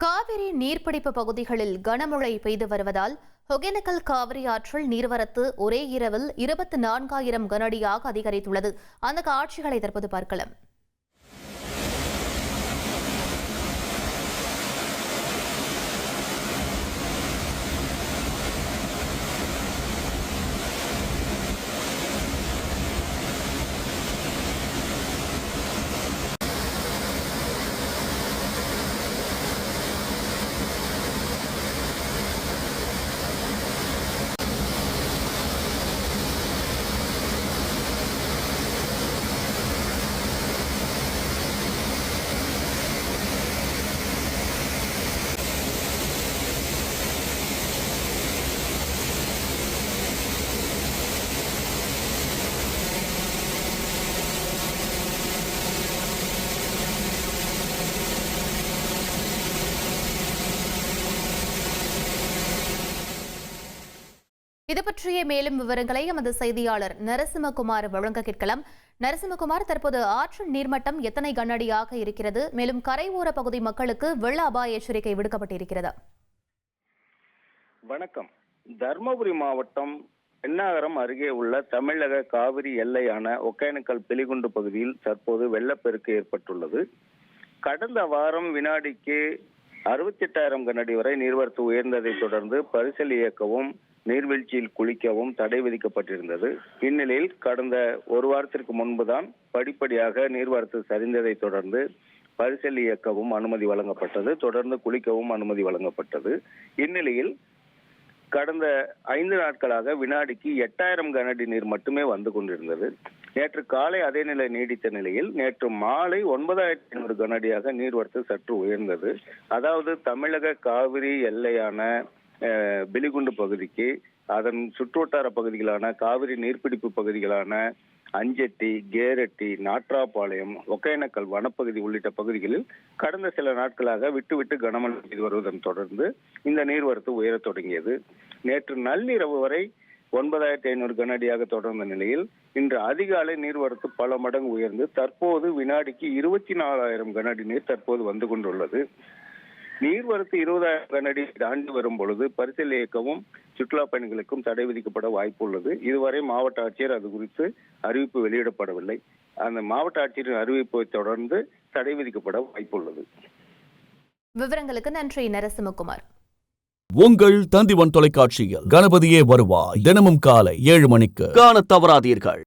காவிரி நீர்பிடிப்பு பகுதிகளில் கனமழை பெய்து வருவதால் ஒகேனக்கல் காவிரி ஆற்றில் நீர்வரத்து ஒரே இரவில் 24,000 கனஅடியாக அதிகரித்துள்ளது. அந்த காட்சிகளை தற்போது பார்க்கலாம். இது பற்றிய மேலும் விவரங்களை எமது செய்தியாளர் நரசிம்மகுமார் வழங்க கேட்கலாம். நரசிம்மகுமார், தற்போது ஆற்றின் நீர்மட்டம் எத்தனை கனஅடியாக இருக்கிறது? மேலும் கரையோர பகுதி மக்களுக்கு வெள்ள அபாய எச்சரிக்கை விடுக்கப்பட்டிருக்கிறதா? வணக்கம். தர்மபுரி மாவட்டம் பென்னாகரம் அருகே உள்ள தமிழக காவிரி எல்லையான ஒகேனக்கல் பிலிகுண்டு பகுதியில் தற்போது வெள்ளப்பெருக்கு ஏற்பட்டுள்ளது. கடந்த வாரம் வினாடிக்கு 68,000 கனஅடி வரை நீர்வரத்து உயர்ந்ததை தொடர்ந்து பரிசல் இயக்கவும் நீர்வீழ்ச்சியில் குளிக்கவும் தடை விதிக்கப்பட்டிருந்தது. இந்நிலையில் கடந்த ஒரு வாரத்திற்கு முன்புதான் படிப்படியாக நீர்வரத்து சரிந்ததை தொடர்ந்து பரிசல் இயக்கவும் அனுமதி வழங்கப்பட்டது. தொடர்ந்து குளிக்கவும் அனுமதி வழங்கப்பட்டது. இந்நிலையில் கடந்த 5 நாட்களாக வினாடிக்கு 8,000 கனஅடி நீர் மட்டுமே வந்து கொண்டிருந்தது. நேற்று காலை அதே நிலை நீடித்த நிலையில் நேற்று மாலை 9,500 கனஅடியாக நீர்வரத்து சற்று உயர்ந்தது. அதாவது தமிழக காவிரி எல்லையான பிலிகுண்டு பகுதிக்கு அதன் சுற்றுவட்டார பகுதிகளான காவிரி நீர்பிடிப்பு பகுதிகளான அஞ்செட்டி, கேரட்டி, நாட்ராபாளையம், ஒகேனக்கல் வனப்பகுதி உள்ளிட்ட பகுதிகளில் கடந்த சில நாட்களாக விட்டு கனமழை பெய்து வருவதன் தொடர்ந்து இந்த நீர்வரத்து உயரத் தொடங்கியது. நேற்று நள்ளிரவு வரை 9,500 கனஅடியாக தொடர்ந்த நிலையில் இன்று அதிகாலை நீர்வரத்து பல மடங்கு உயர்ந்து தற்போது வினாடிக்கு 24,000 கனஅடி நீர் தற்போது வந்து கொண்டுள்ளது. நீர்வரத்து 20,000 கனஅடி தாண்டி வரும் பொழுது பரிசல் இயக்கவும் சுற்றுலா பயணிகளுக்கும் தடை விதிக்கப்பட வாய்ப்பு உள்ளது. இதுவரை மாவட்ட ஆட்சியர் அது குறித்து அறிவிப்பு வெளியிடப்படவில்லை. அந்த மாவட்ட ஆட்சியரின் அறிவிப்பை தொடர்ந்து தடை விதிக்கப்பட வாய்ப்புள்ளது. விவரங்களுக்கு நன்றி நரசிம்மகுமார். உங்கள் தந்திவன் தொலைக்காட்சியில் கணபதியே வருவாய் தினமும் காலை 7 மணிக்கு காண தவறாதீர்கள்.